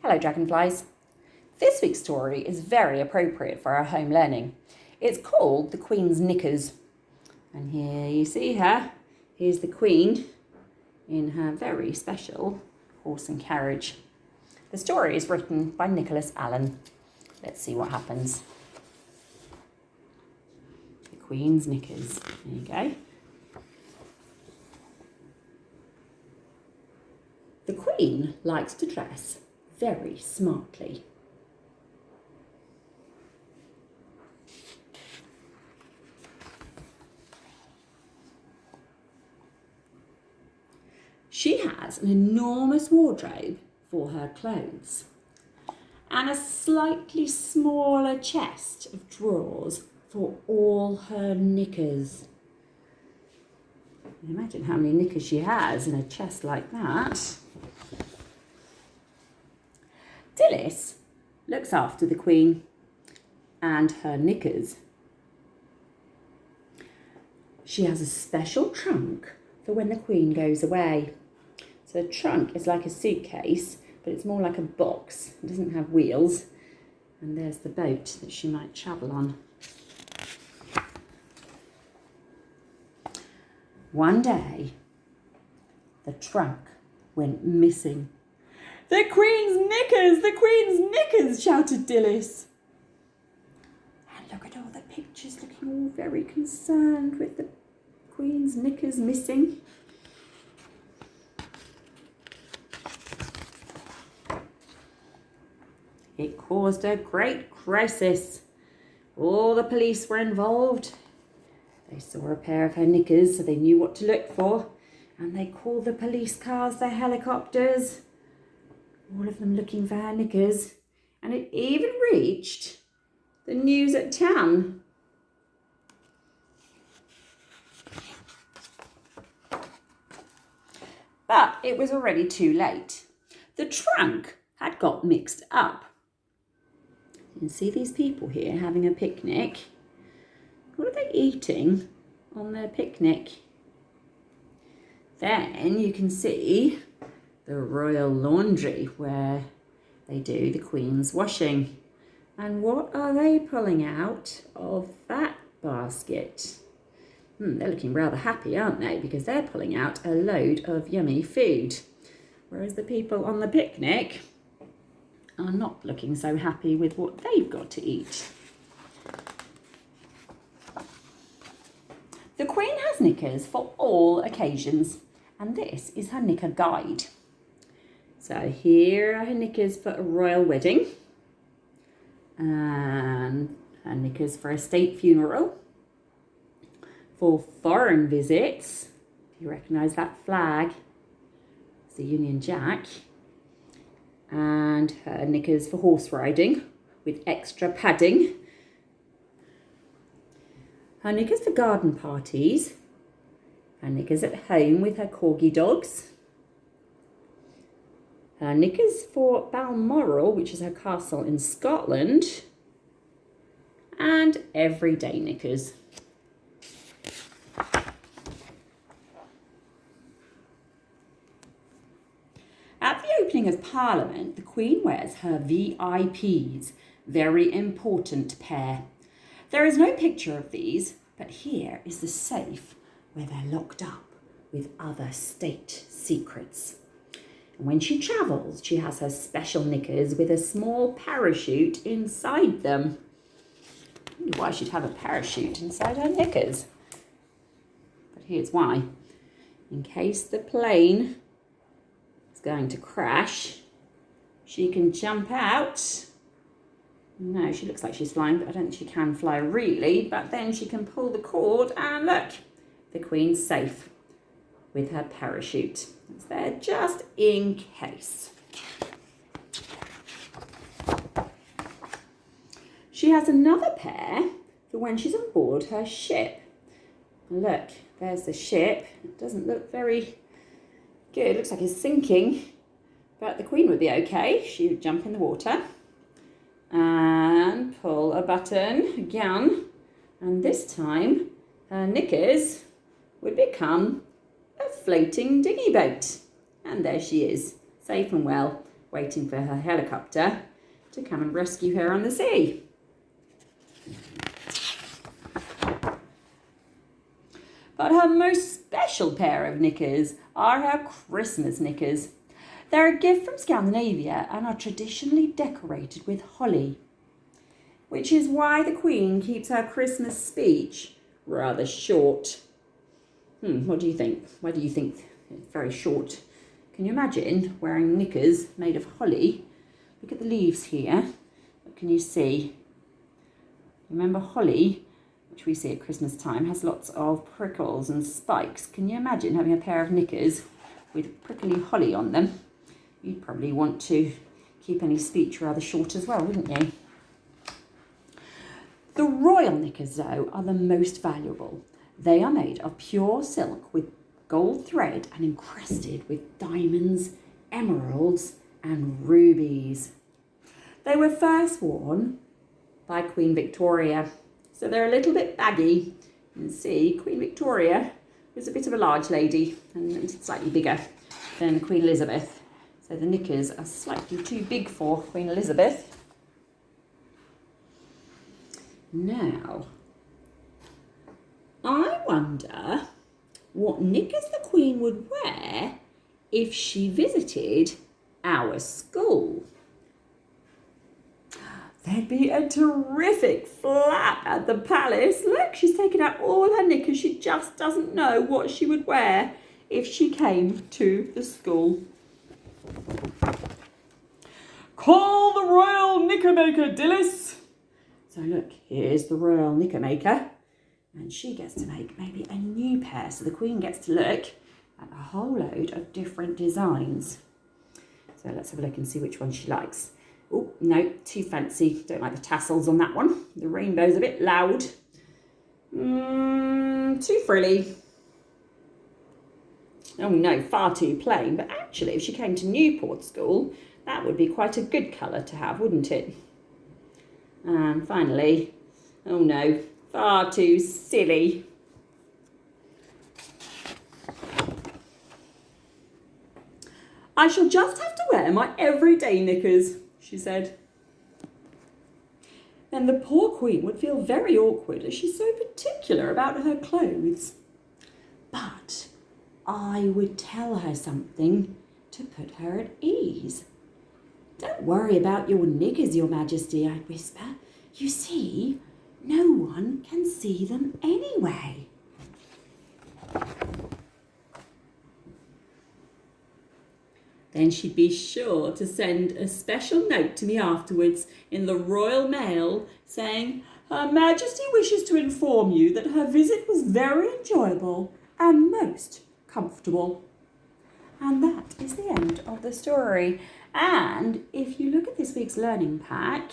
Hello Dragonflies. This week's story is very appropriate for our home learning. It's called The Queen's Knickers. And here you see her. Here's the Queen in her very special horse and carriage. The story is written by Nicholas Allen. Let's see what happens. The Queen's Knickers. There you go. The Queen likes to dress very smartly. She has an enormous wardrobe for her clothes and a slightly smaller chest of drawers for all her knickers. Imagine how many knickers she has in a chest like that. Dilys looks after the Queen and her knickers. She has a special trunk for when the Queen goes away. So the trunk is like a suitcase, but it's more like a box. It doesn't have wheels. And there's the boat that she might travel on. One day, the trunk went missing. "The Queen's knickers! The Queen's knickers!" shouted Dilys. And look at all the pictures looking all very concerned with the Queen's knickers missing. It caused a great crisis. All the police were involved. They saw a pair of her knickers, so they knew what to look for. And they called the police cars their helicopters. All of them looking for her knickers. And it even reached the news at town. But it was already too late. The trunk had got mixed up. You can see these people here having a picnic. What are they eating on their picnic? Then you can see the royal laundry where they do the Queen's washing. And what are they pulling out of that basket? They're looking rather happy, aren't they? Because they're pulling out a load of yummy food. Whereas the people on the picnic are not looking so happy with what they've got to eat. The Queen has knickers for all occasions, and this is her knicker guide. So here are her knickers for a royal wedding, and her knickers for a state funeral, for foreign visits, if you recognise that flag, it's the Union Jack, and her knickers for horse riding with extra padding, her knickers for garden parties, her knickers at home with her corgi dogs, her knickers for Balmoral, which is her castle in Scotland, and everyday knickers. At the opening of Parliament, the Queen wears her VIPs, very important pair. There is no picture of these, but here is the safe where they're locked up with other state secrets. And when she travels, she has her special knickers with a small parachute inside them. I wonder why she'd have a parachute inside her knickers. But here's why. In case the plane is going to crash, she can jump out. No, she looks like she's flying, but I don't think she can fly really. But then she can pull the cord and look, the Queen's safe with her parachute. It's there just in case. She has another pair for when she's on board her ship. Look, there's the ship. It doesn't look very good. It looks like it's sinking, but the Queen would be okay. She would jump in the water and pull a button again, and this time her knickers would become a floating dinghy boat. And there she is, safe and well, waiting for her helicopter to come and rescue her on the sea. But her most special pair of knickers are her Christmas knickers. They're a gift from Scandinavia and are traditionally decorated with holly, which is why the Queen keeps her Christmas speech rather short. What do you think? Why do you think it's very short? Can you imagine wearing knickers made of holly? Look at the leaves here. What can you see? Remember holly, which we see at Christmas time, has lots of prickles and spikes. Can you imagine having a pair of knickers with prickly holly on them? You'd probably want to keep any speech rather short as well, wouldn't you? The royal knickers, though, are the most valuable. They are made of pure silk with gold thread and encrusted with diamonds, emeralds, and rubies. They were first worn by Queen Victoria, so they're a little bit baggy. You can see Queen Victoria was a bit of a large lady and slightly bigger than Queen Elizabeth. So the knickers are slightly too big for Queen Elizabeth. Now, I wonder what knickers the Queen would wear if she visited our school. There'd be a terrific flap at the palace. Look, she's taken out all her knickers. She just doesn't know what she would wear if she came to the school. Call the royal knickermaker, Dilys. So look, here's the royal knickermaker. And she gets to make maybe a new pair. So the Queen gets to look at a whole load of different designs. So let's have a look and see which one she likes. Oh, no, too fancy. Don't like the tassels on that one. The rainbow's a bit loud. Too frilly. Oh no, far too plain. But actually, if she came to Newport School, that would be quite a good colour to have, wouldn't it? And finally, oh no, far too silly. I shall just have to wear my everyday knickers, she said. Then the poor Queen would feel very awkward as she's so particular about her clothes. But I would tell her something to put her at ease. Don't worry about your knickers, Your Majesty, I'd whisper. You see, no one can see them anyway. Then she'd be sure to send a special note to me afterwards in the Royal Mail saying, Her Majesty wishes to inform you that her visit was very enjoyable and most comfortable. And that is the end of the story. And if you look at this week's learning pack,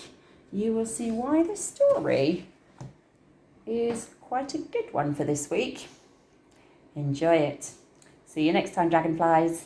you will see why the story is quite a good one for this week. Enjoy it. See you next time, Dragonflies.